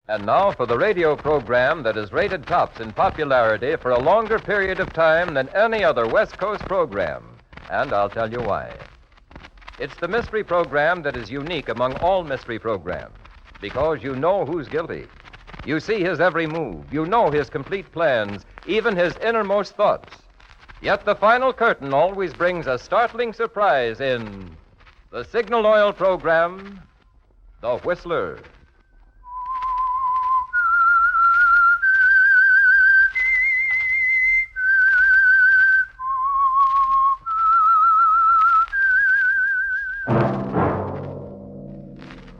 And now for the radio program that has rated tops in popularity for a longer period of time than any other West Coast program. And I'll tell you why. It's the mystery program that is unique among all mystery programs, because you know who's guilty. You see his every move. You know his complete plans, even his innermost thoughts. Yet the final curtain always brings a startling surprise in the Signal Oil program, The Whistler.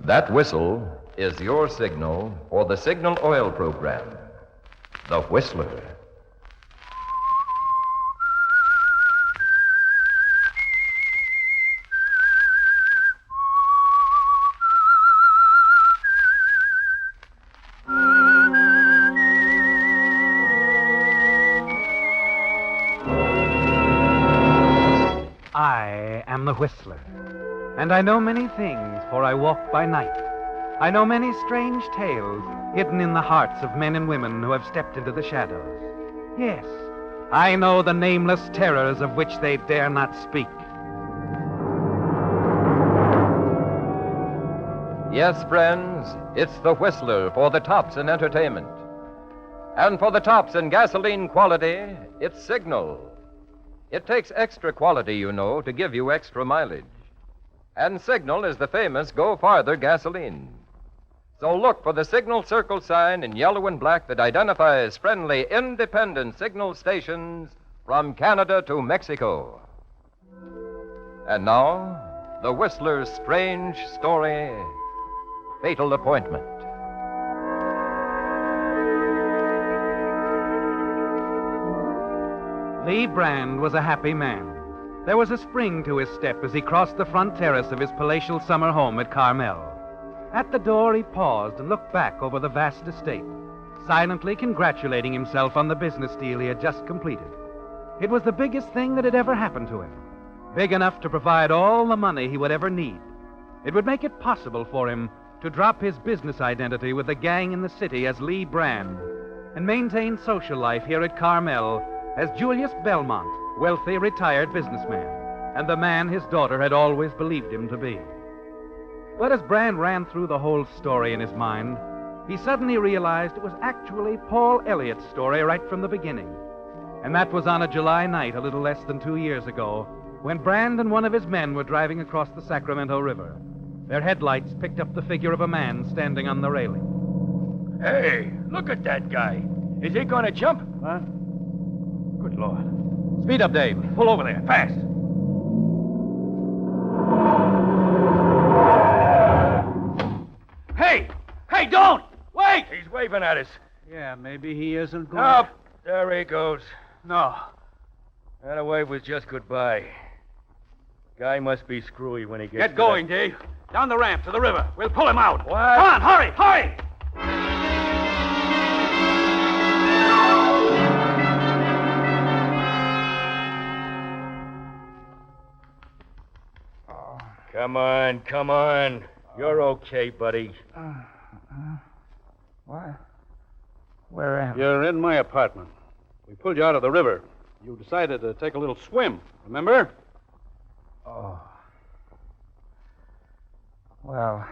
That whistle is your signal for the Signal Oil program, The Whistler. I am the Whistler, and I know many things, for I walk by night. I know many strange tales hidden in the hearts of men and women who have stepped into the shadows. Yes, I know the nameless terrors of which they dare not speak. Yes, friends, it's the Whistler for the tops in entertainment. And for the tops in gasoline quality, it's Signal. It takes extra quality, you know, to give you extra mileage. And Signal is the famous Go Farther gasoline. So look for the Signal Circle sign in yellow and black that identifies friendly, independent Signal stations from Canada to Mexico. And now, the Whistler's strange story, Fatal Appointment. Lee Brand was a happy man. There was a spring to his step as he crossed the front terrace of his palatial summer home at Carmel. At the door, he paused and looked back over the vast estate, silently congratulating himself on the business deal he had just completed. It was the biggest thing that had ever happened to him, big enough to provide all the money he would ever need. It would make it possible for him to drop his business identity with the gang in the city as Lee Brand and maintain social life here at Carmel as Julius Belmont, wealthy retired businessman, and the man his daughter had always believed him to be. But as Brand ran through the whole story in his mind, he suddenly realized it was actually Paul Elliott's story right from the beginning. And that was on a July night a little less than 2 years ago, when Brand and one of his men were driving across the Sacramento River. Their headlights picked up the figure of a man standing on the railing. Hey, look at that guy. Is he going to jump? Huh? Good Lord. Speed up, Dave. Pull over there, fast. Hey! Hey, don't! Wait! He's waving at us. Yeah, maybe he isn't going Up! There he goes. No. That wave was just goodbye. Guy must be screwy when he gets Get going, Dave. Down the ramp to the river. We'll pull him out. What? Come on, hurry, hurry! Come on, come on. You're okay, buddy. What? Where am I? You're in my apartment. We pulled you out of the river. You decided to take a little swim, remember? Oh. Well,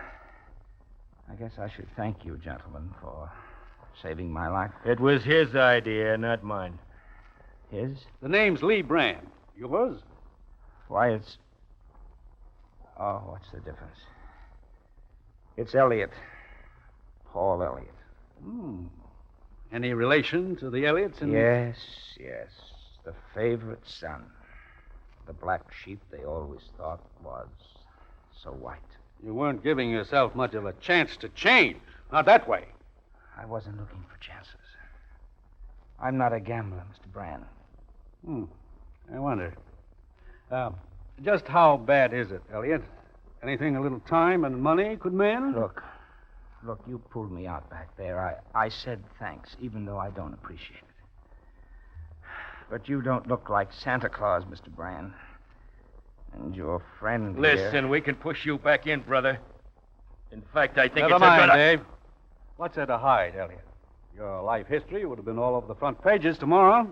I guess I should thank you, gentlemen, for saving my life. It was his idea, not mine. His? The name's Lee Brand. Yours? Why, it's... Oh, what's the difference? It's Elliott. Paul Elliott. Any relation to the Elliots? Yes. The favorite son. The black sheep they always thought was so white. You weren't giving yourself much of a chance to change. Not that way. I wasn't looking for chances. I'm not a gambler, Mr. Brand. I wonder. Just how bad is it, Elliot? Anything a little time and money could mend? Look, you pulled me out back there. I said thanks, even though I don't appreciate it. But you don't look like Santa Claus, Mr. Brand. And your friend here... Listen, we can push you back in, brother. In fact, I think Never it's mind, a good... Dave. What's there to hide, Elliot? Your life history would have been all over the front pages tomorrow.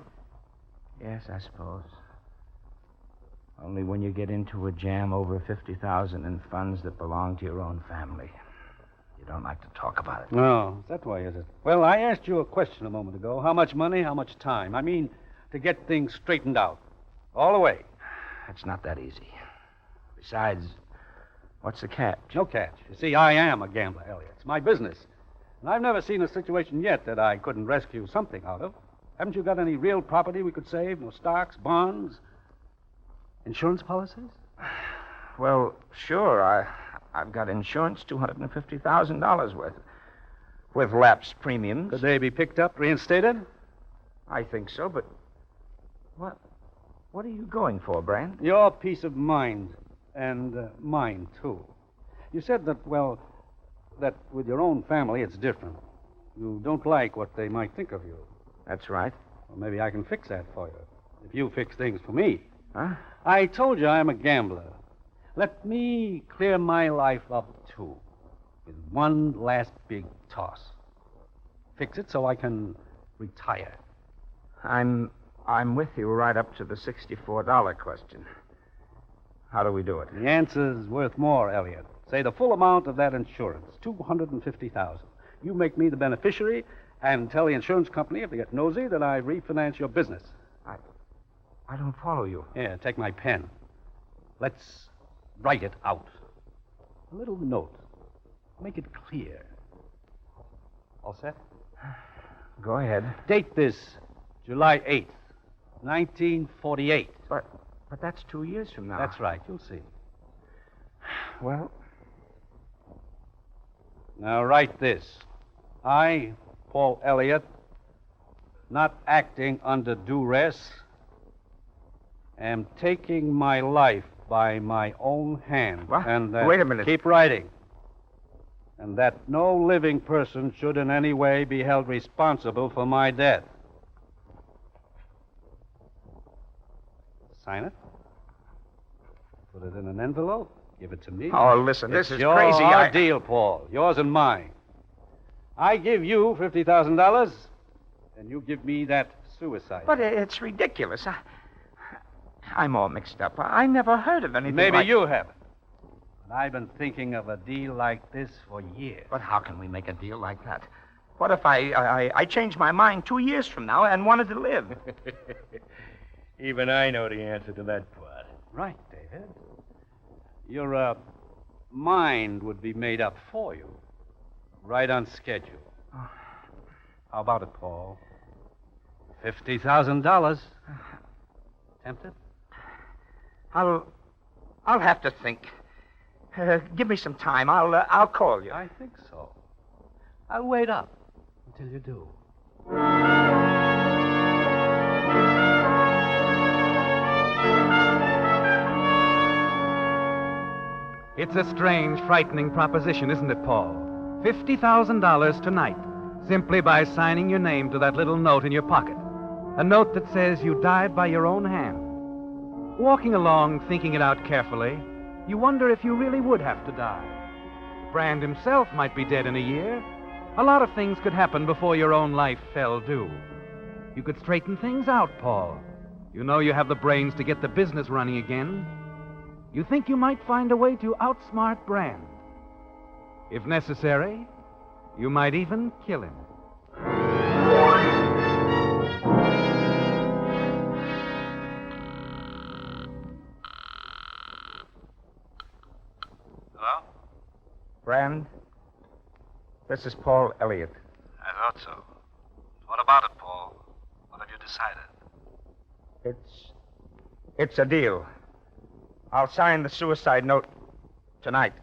Yes, I suppose. Only when you get into a jam over 50,000 in funds that belong to your own family. You don't like to talk about it. No, is that why, is it? Well, I asked you a question a moment ago. How much money, how much time? I mean, to get things straightened out. All the way. It's not that easy. Besides, what's the catch? No catch. You see, I am a gambler, Elliot. It's my business. And I've never seen a situation yet that I couldn't rescue something out of. Haven't you got any real property we could save? No stocks, bonds, insurance policies? Well, sure. I've got insurance, $250,000 worth, with lapsed premiums. Could they be picked up, reinstated? I think so, but what are you going for, Brand? Your peace of mind, and mine, too. You said that, well, that with your own family it's different. You don't like what they might think of you. That's right. Well, maybe I can fix that for you, if you fix things for me. Huh? I told you I'm a gambler. Let me clear my life up, too, with one last big toss. Fix it so I can retire. I'm with you right up to the $64 question. How do we do it? The answer's worth more, Elliot. Say the full amount of that insurance, $250,000. You make me the beneficiary and tell the insurance company, if they get nosy, that I refinance your business. I don't follow you. Here, take my pen. Let's write it out. A little note. Make it clear. All set? Go ahead. Date this July 8th, 1948. But that's 2 years from now. That's right. You'll see. Well, now write this. I, Paul Elliott, not acting under duress, am taking my life by my own hand. What? And Wait a minute. Keep writing. And that no living person should in any way be held responsible for my death. Sign it. Put it in an envelope. Give it to me. Oh, listen, this It's is your crazy. Our deal, Paul. Yours and mine. I give you $50,000, and you give me that suicide. But it's ridiculous. I'm all mixed up. I never heard of anything Maybe like... you haven't. But I've been thinking of a deal like this for years. But how can we make a deal like that? What if I changed my mind 2 years from now and wanted to live? Even I know the answer to that part. Right, David. Your mind would be made up for you. Right on schedule. How about it, Paul? $50,000. Tempted? I'll have to think. Give me some time. I'll call you. I think so. I'll wait up until you do. It's a strange, frightening proposition, isn't it, Paul? $50,000 tonight, simply by signing your name to that little note in your pocket. A note that says you died by your own hand. Walking along, thinking it out carefully, you wonder if you really would have to die. Brand himself might be dead in a year. A lot of things could happen before your own life fell due. You could straighten things out, Paul. You know you have the brains to get the business running again. You think you might find a way to outsmart Brand. If necessary, you might even kill him. Hello? Brand, this is Paul Elliott. I thought so. What about it, Paul? What have you decided? It's a deal. I'll sign the suicide note tonight.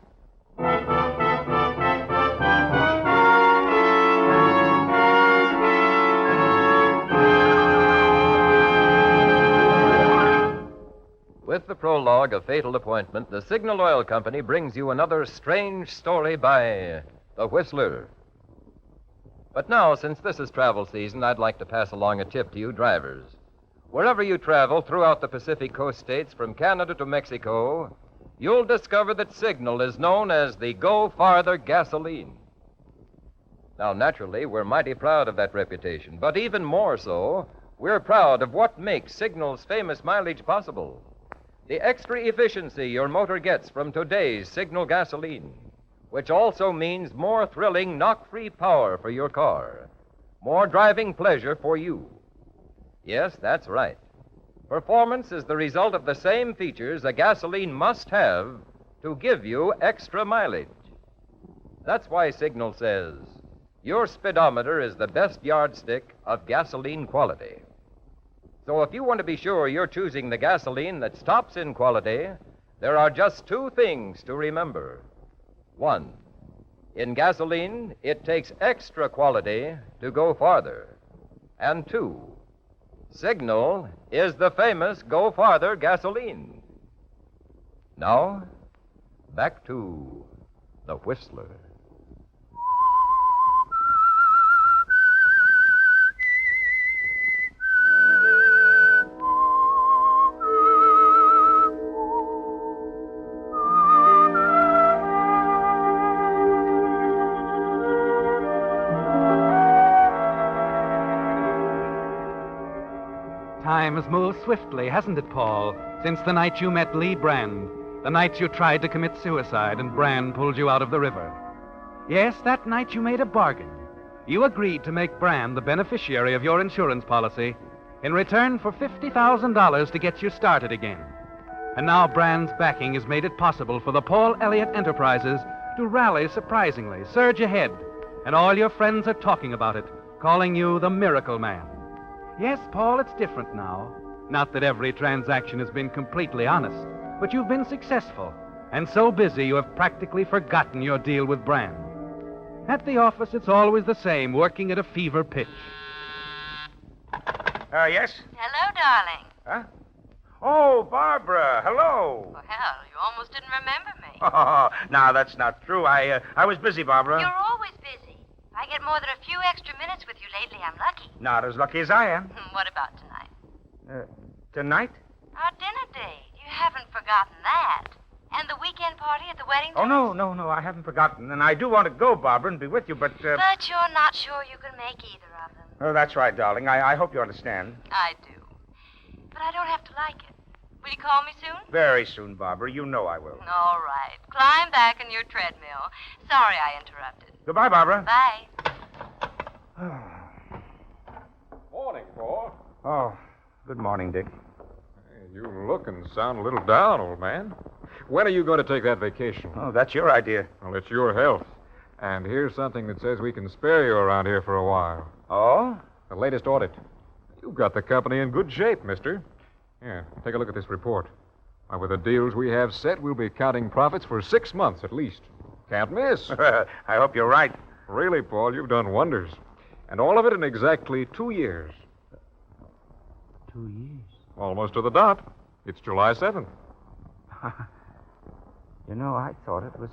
With the prologue of Fatal Appointment, the Signal Oil Company brings you another strange story by The Whistler. But now, since this is travel season, I'd like to pass along a tip to you drivers. Wherever you travel throughout the Pacific Coast states, from Canada to Mexico, you'll discover that Signal is known as the Go Farther gasoline. Now, naturally, we're mighty proud of that reputation, but even more so, we're proud of what makes Signal's famous mileage possible. The extra efficiency your motor gets from today's Signal gasoline, which also means more thrilling knock-free power for your car, more driving pleasure for you. Yes, that's right. Performance is the result of the same features a gasoline must have to give you extra mileage. That's why Signal says your speedometer is the best yardstick of gasoline quality. So if you want to be sure you're choosing the gasoline that tops in quality, there are just two things to remember. One, in gasoline, it takes extra quality to go farther. And two, Signal is the famous Go Farther gasoline. Now, back to the Whistler. Time has moved swiftly, hasn't it, Paul? Since the night you met Lee Brand, the night you tried to commit suicide and Brand pulled you out of the river. Yes, that night you made a bargain. You agreed to make Brand the beneficiary of your insurance policy in return for $50,000 to get you started again. And now Brand's backing has made it possible for the Paul Elliott Enterprises to rally surprisingly, surge ahead, and all your friends are talking about it, calling you the Miracle Man. Yes, Paul, it's different now. Not that every transaction has been completely honest, but you've been successful, and so busy you have practically forgotten your deal with Brand. At the office, it's always the same, working at a fever pitch. Yes? Hello, darling. Huh? Oh, Barbara, hello. Well, hell, you almost didn't remember me. Oh, no, that's not true. I was busy, Barbara. You're always busy. I get more than a few extra minutes with you lately. I'm lucky. Not as lucky as I am. What about tonight? Tonight? Our dinner date. You haven't forgotten that. And the weekend party at the wedding Oh, dress? no, I haven't forgotten. And I do want to go, Barbara, and be with you, but... But you're not sure you can make either of them. Oh, that's right, darling. I hope you understand. I do. But I don't have to like it. Will you call me soon? Very soon, Barbara. You know I will. All right. Climb back in your treadmill. Sorry I interrupted. Goodbye, Barbara. Bye. Morning, Paul. Oh, good morning, Dick. Hey, you look and sound a little down, old man. When are you going to take that vacation? Oh, that's your idea. Well, it's your health. And here's something that says we can spare you around here for a while. Oh? The latest audit. You've got the company in good shape, mister. Here, take a look at this report. Why, with the deals we have set, we'll be counting profits for 6 months at least. Can't miss. I hope you're right. Really, Paul, you've done wonders. And all of it in exactly 2 years. 2 years? Almost to the dot. It's July 7th. You know, I thought it was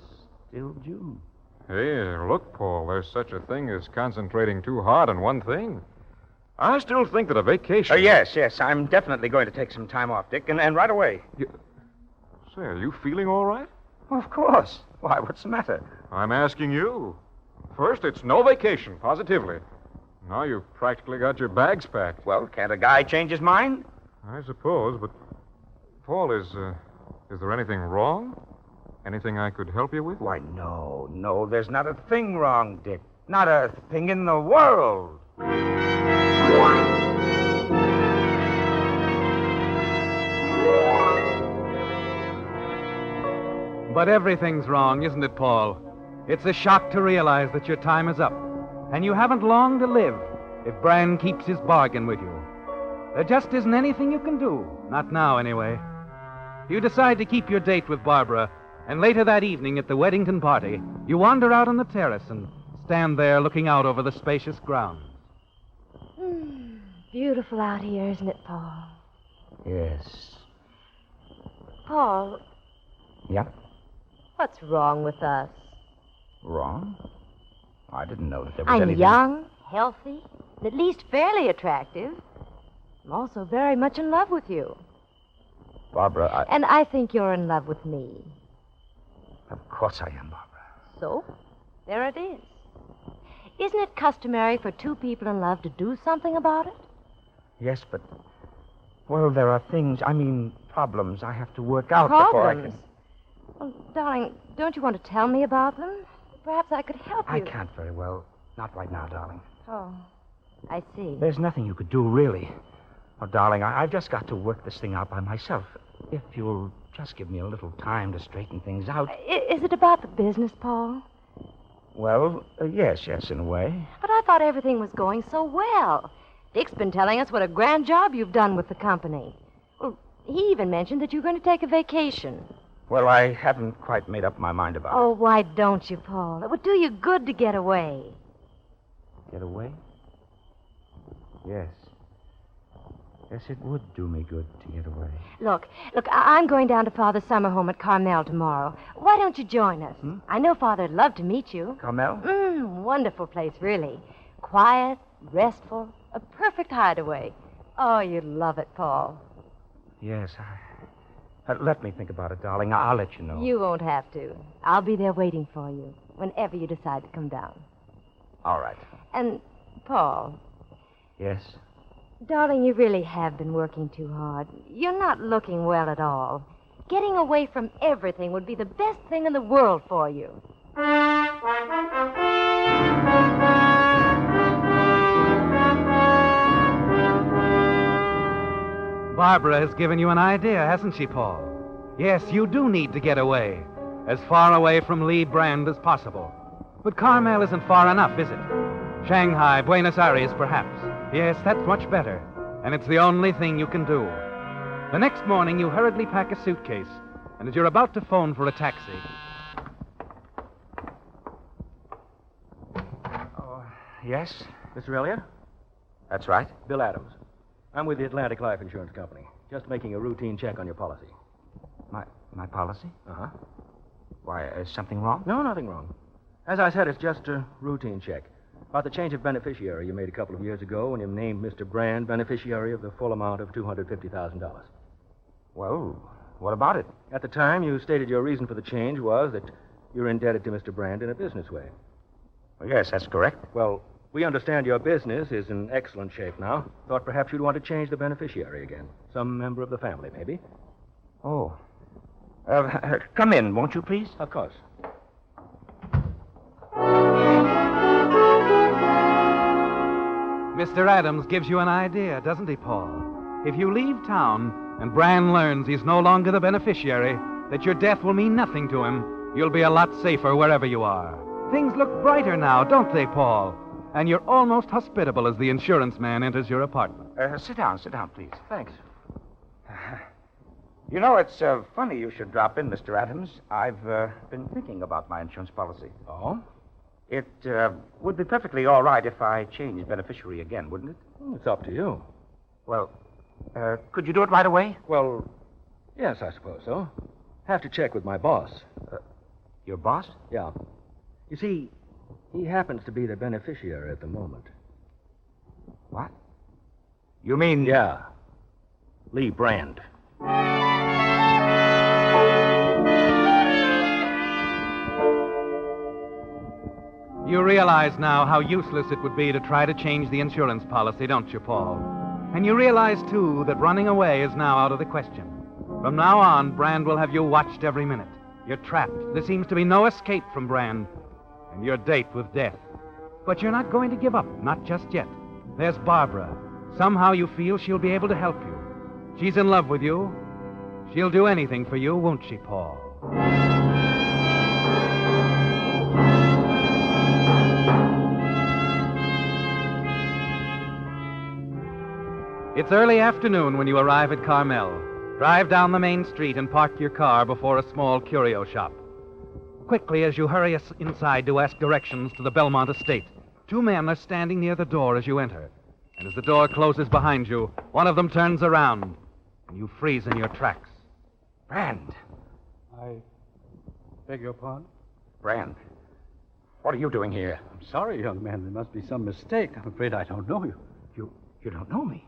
still June. Hey, look, Paul, there's such a thing as concentrating too hard on one thing. I still think that a vacation... Yes. I'm definitely going to take some time off, Dick, and right away. Say, are you feeling all right? Of course. Why, what's the matter? I'm asking you. First, it's no vacation, positively. Now you've practically got your bags packed. Well, can't a guy change his mind? I suppose, but... Paul, is there anything wrong? Anything I could help you with? Why, no. There's not a thing wrong, Dick. Not a thing in the world. But everything's wrong, isn't it, Paul? It's a shock to realize that your time is up, and you haven't long to live if Brand keeps his bargain with you. There just isn't anything you can do, not now anyway. You decide to keep your date with Barbara, and later that evening at the Weddington party, you wander out on the terrace and stand there looking out over the spacious grounds. Beautiful out here, isn't it, Paul? Yes. Paul, Yeah? what's wrong with us? Wrong? I didn't know that there was I'm anything... young, healthy, and at least fairly attractive. I'm also very much in love with you. Barbara, And I think you're in love with me. Of course I am, Barbara. So, there it is. Isn't it customary for two people in love to do something about it? Yes, but... Well, there are problems I have to work out before I Problems? can... Well, darling, don't you want to tell me about them? Perhaps I could help you. I can't very well. Not right now, darling. Oh, I see. There's nothing you could do, really. Oh, darling, I've just got to work this thing out by myself. If you'll just give me a little time to straighten things out. Is it about the business, Paul? Well, yes, in a way. But I thought everything was going so well. Dick's been telling us what a grand job you've done with the company. Well, he even mentioned that you're going to take a vacation. Well, I haven't quite made up my mind about Oh, why don't you, Paul? It would do you good to get away. it. Get away? Yes. Yes, it would do me good to get away. Look, I'm going down to Father's summer home at Carmel tomorrow. Why don't you join us? I know Father'd love to meet you. Carmel? Wonderful place, really. Quiet, restful, a perfect hideaway. Oh, you'd love it, Paul. Yes, let me think about it, darling. I'll let you know. You won't have to. I'll be there waiting for you whenever you decide to come down. All right. And, Paul, Yes? darling, you really have been working too hard. You're not looking well at all. Getting away from everything would be the best thing in the world for you. Barbara has given you an idea, hasn't she, Paul? Yes, you do need to get away. As far away from Lee Brand as possible. But Carmel isn't far enough, is it? Shanghai, Buenos Aires, perhaps. Yes, that's much better. And it's the only thing you can do. The next morning, you hurriedly pack a suitcase. And as you're about to phone for a taxi... Oh, yes? Mr. Elliott? That's right. Bill Adams. I'm with the Atlantic Life Insurance Company. Just making a routine check on your policy. My policy? Uh-huh. Why, is something wrong? No, nothing wrong. As I said, it's just a routine check. About the change of beneficiary you made a couple of years ago when you named Mr. Brand beneficiary of the full amount of $250,000. Well, what about it? At the time, you stated your reason for the change was that you're indebted to Mr. Brand in a business way. Well, yes, that's correct. Well, we understand your business is in excellent shape now. Thought perhaps you'd want to change the beneficiary again. Some member of the family, maybe. Oh. Come in, won't you, please? Of course. Mr. Adams gives you an idea, doesn't he, Paul? If you leave town and Brand learns he's no longer the beneficiary, that your death will mean nothing to him, you'll be a lot safer wherever you are. Things look brighter now, don't they, Paul? And you're almost hospitable as the insurance man enters your apartment. Sit down, please. Thanks. You know, it's funny you should drop in, Mr. Adams. I've been thinking about my insurance policy. Oh? It would be perfectly all right if I changed beneficiary again, wouldn't it? It's up to you. Well, could you do it right away? Well, yes, I suppose so. Have to check with my boss. Your boss? Yeah. You see, he happens to be the beneficiary at the moment. What? You mean... Yeah. Lee Brand. You realize now how useless it would be to try to change the insurance policy, don't you, Paul? And you realize, too, that running away is now out of the question. From now on, Brand will have you watched every minute. You're trapped. There seems to be no escape from Brand. And your date with death. But you're not going to give up, not just yet. There's Barbara. Somehow you feel she'll be able to help you. She's in love with you. She'll do anything for you, won't she, Paul? It's early afternoon when you arrive at Carmel. Drive down the main street and park your car before a small curio shop. Quickly, as you hurry inside to ask directions to the Belmont estate, two men are standing near the door as you enter. And as the door closes behind you, one of them turns around, and you freeze in your tracks. Brand. I beg your pardon? Brand. What are you doing here? I'm sorry, young man. There must be some mistake. I'm afraid I don't know you. You don't know me?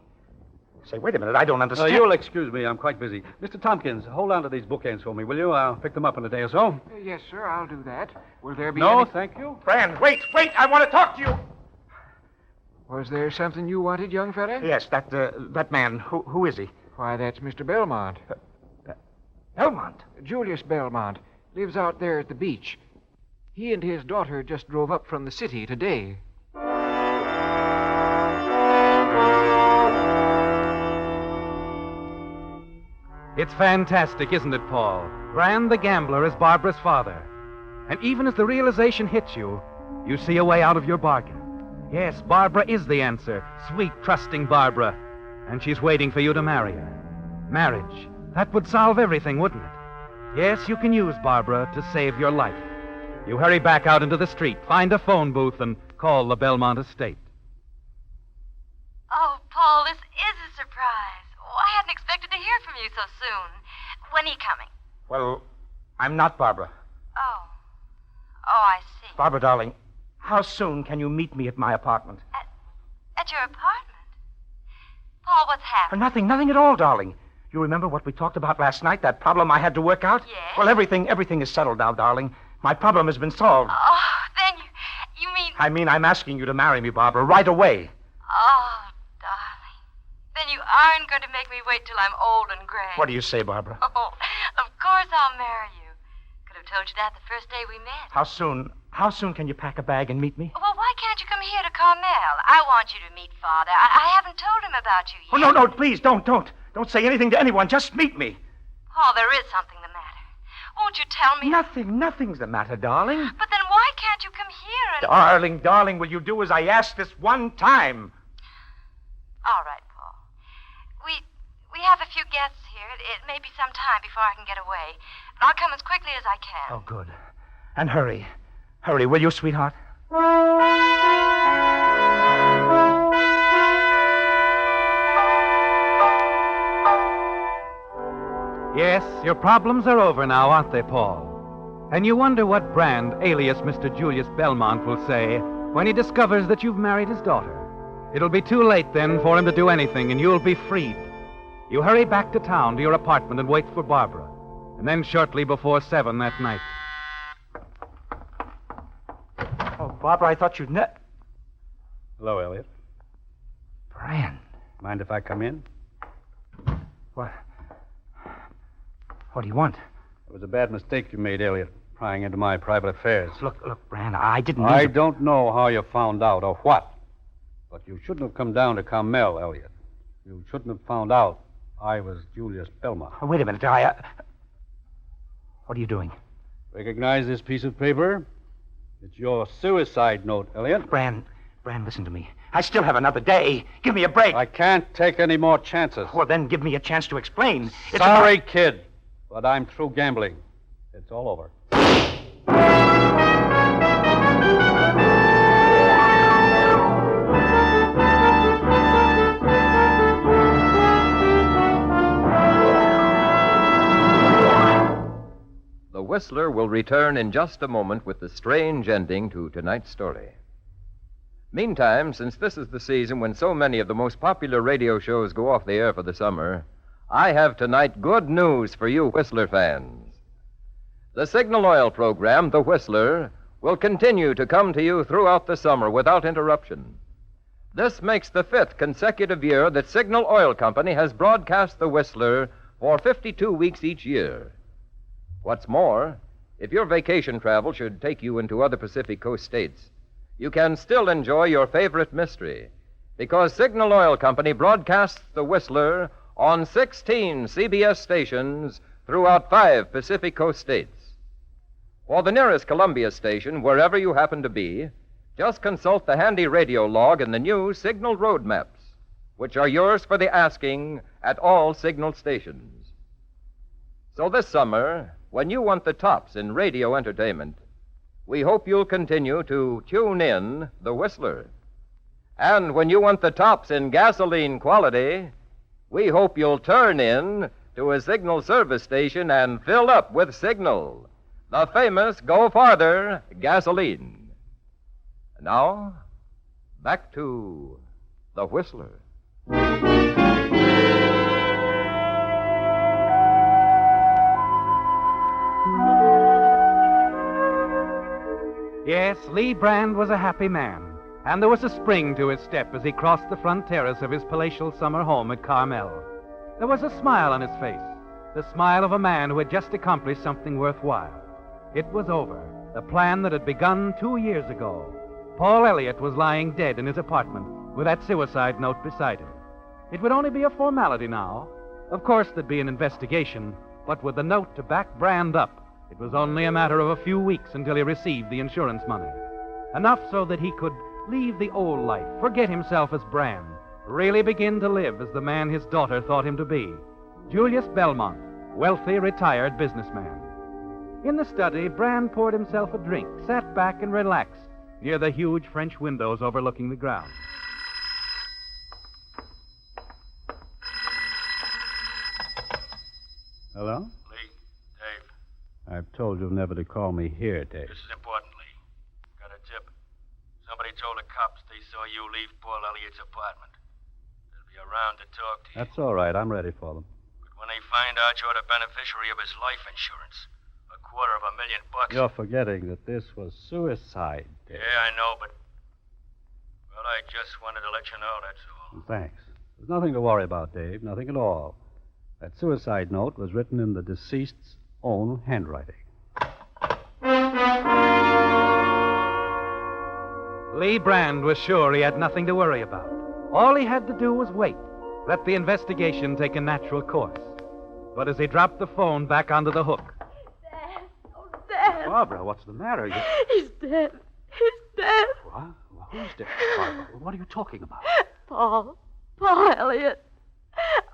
Say, wait a minute. I don't understand. You'll excuse me. I'm quite busy. Mr. Tompkins, hold on to these bookends for me, will you? I'll pick them up in a day or so. Yes, sir, I'll do that. Will there be No, any... thank you. Brand, wait. I want to talk to you. Was there something you wanted, young fella? Yes, that man. Who is he? Why, that's Mr. Belmont. Belmont. Julius Belmont. Lives out there at the beach. He and his daughter just drove up from the city today. It's fantastic, isn't it, Paul? Brand the gambler is Barbara's father. And even as the realization hits you, you see a way out of your bargain. Yes, Barbara is the answer. Sweet, trusting Barbara. And she's waiting for you to marry her. Marriage. That would solve everything, wouldn't it? Yes, you can use Barbara to save your life. You hurry back out into the street, find a phone booth, and call the Belmont estate. Oh, Paul, this is a surprise. Oh, I hadn't expected to hear from you so soon. When are you coming? Well, I'm not Barbara. Oh. Oh, I see. Barbara, darling, how soon can you meet me at my apartment? At your apartment? Paul, what's happened? Nothing at all, darling. You remember what we talked about last night, that problem I had to work out? Yes. Well, everything is settled now, darling. My problem has been solved. Oh, then you mean... I mean, I'm asking you to marry me, Barbara, right away. Oh, darling. Then you aren't going to make me wait till I'm old and gray. What do you say, Barbara? Oh, of course I'll marry you. Could have told you that the first day we met. How soon can you pack a bag and meet me? Well, why can't you come here to Carmel? I want you to meet Father. I haven't told him about you yet. Oh, no, please, don't. Don't say anything to anyone. Just meet me. Paul, there is something the matter. Won't you tell me? Nothing's the matter, darling. But then why can't you come here and... Darling, will you do as I ask this one time? All right, Paul. We have a few guests here. It may be some time before I can get away. But I'll come as quickly as I can. Oh, good. And hurry. Hurry, will you, sweetheart? Yes, your problems are over now, aren't they, Paul? And you wonder what Brand, alias Mr. Julius Belmont, will say when he discovers that you've married his daughter. It'll be too late then for him to do anything, and you'll be freed. You hurry back to town to your apartment and wait for Barbara. And then shortly before 7 that night. Oh, Barbara, I thought you'd Hello, Elliot. Brand. Mind if I come in? What do you want? It was a bad mistake you made, Elliot, prying into my private affairs. Look, Brand, I didn't mean I to... don't know how you found out or what, but you shouldn't have come down to Carmel, Elliot. You shouldn't have found out I was Julius Belmont. Oh, wait a minute, What are you doing? Recognize this piece of paper? It's your suicide note, Elliot. Brand, listen to me. I still have another day. Give me a break. I can't take any more chances. Well, then give me a chance to explain. Sorry, kid, but I'm through gambling. It's all over. The Whistler will return in just a moment with the strange ending to tonight's story. Meantime, since this is the season when so many of the most popular radio shows go off the air for the summer, I have tonight good news for you Whistler fans. The Signal Oil program, The Whistler, will continue to come to you throughout the summer without interruption. This makes the 5th consecutive year that Signal Oil Company has broadcast The Whistler for 52 weeks each year. What's more, if your vacation travel should take you into other Pacific Coast states, you can still enjoy your favorite mystery, because Signal Oil Company broadcasts The Whistler on 16 CBS stations throughout 5 Pacific Coast states. For the nearest Columbia station, wherever you happen to be, just consult the handy radio log in the new Signal road maps, which are yours for the asking at all Signal stations. So this summer, when you want the tops in radio entertainment, we hope you'll continue to tune in The Whistler. And when you want the tops in gasoline quality, we hope you'll turn in to a Signal service station and fill up with Signal, the famous Go Farther gasoline. Now, back to The Whistler. Yes, Lee Brand was a happy man, and there was a spring to his step as he crossed the front terrace of his palatial summer home at Carmel. There was a smile on his face, the smile of a man who had just accomplished something worthwhile. It was over, the plan that had begun 2 years ago. Paul Elliott was lying dead in his apartment with that suicide note beside him. It would only be a formality now. Of course, there'd be an investigation, but with the note to back Brand up, it was only a matter of a few weeks until he received the insurance money. Enough so that he could leave the old life, forget himself as Brand, really begin to live as the man his daughter thought him to be. Julius Belmont, wealthy, retired businessman. In the study, Brand poured himself a drink, sat back and relaxed near the huge French windows overlooking the ground. Hello? Lee, Dave, I've told you never to call me here, Dave. this is important, Lee. Got a tip. Somebody told the cops they saw you leave Paul Elliott's apartment. They'll be around to talk to you. That's all right. I'm ready for them. But when they find out you're the beneficiary of his life insurance, $250,000. You're forgetting that this was suicide, Dave. Yeah, I know, but... Well, I just wanted to let you know, that's all. Thanks. There's nothing to worry about, Dave. Nothing at all. That suicide note was written in the deceased's own handwriting. Lee Brand was sure he had nothing to worry about. All he had to do was wait, let the investigation take a natural course. But as he dropped the phone back onto the hook... Dad. Oh, Dad. Barbara, what's the matter? He's dead. He's dead. What? Well, who's dead? Barbara, what are you talking about? Paul Elliott.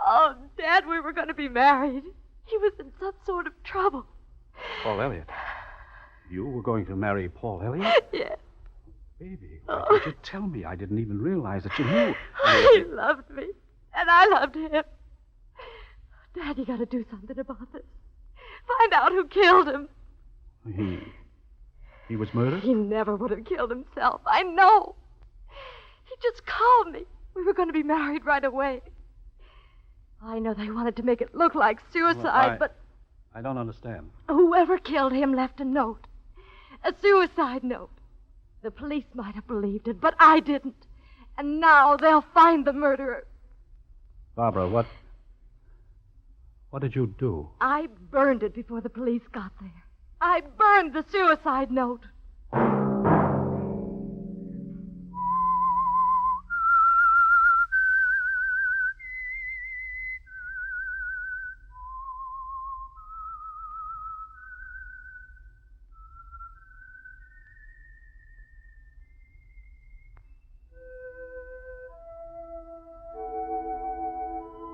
Oh, Dad, we were going to be married. He was in some sort of trouble. Paul Elliott. You were going to marry Paul Elliott? Yes. Baby, why didn't you tell me? I didn't even realize that you knew. He loved me, and I loved him. Dad, you got to do something about this. Find out who killed him. He was murdered? He never would have killed himself. I know. He just called me. We were going to be married right away. I know they wanted to make it look like suicide, but... I don't understand. Whoever killed him left a note. A suicide note. The police might have believed it, but I didn't. And now they'll find the murderer. Barbara, what did you do? I burned it before the police got there. I burned the suicide note.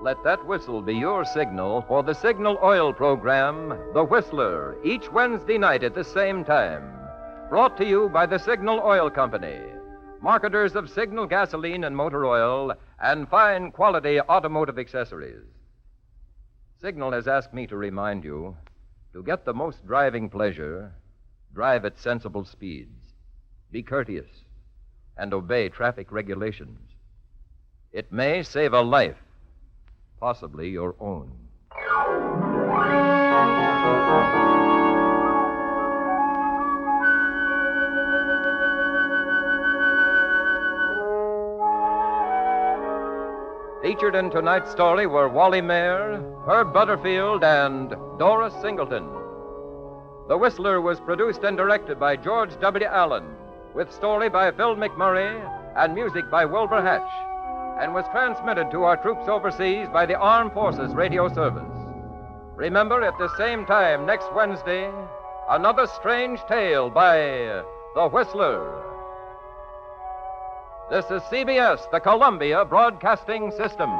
Let that whistle be your signal for the Signal Oil program, The Whistler, each Wednesday night at the same time. Brought to you by the Signal Oil Company, marketers of Signal gasoline and motor oil and fine quality automotive accessories. Signal has asked me to remind you to get the most driving pleasure, drive at sensible speeds, be courteous, and obey traffic regulations. It may save a life. Possibly your own. Featured in tonight's story were Wally Mayer, Herb Butterfield, and Doris Singleton. The Whistler was produced and directed by George W. Allen, with story by Phil McMurray and music by Wilbur Hatch, and was transmitted to our troops overseas by the Armed Forces Radio Service. Remember, at the same time next Wednesday, another strange tale by The Whistler. This is CBS, the Columbia Broadcasting System.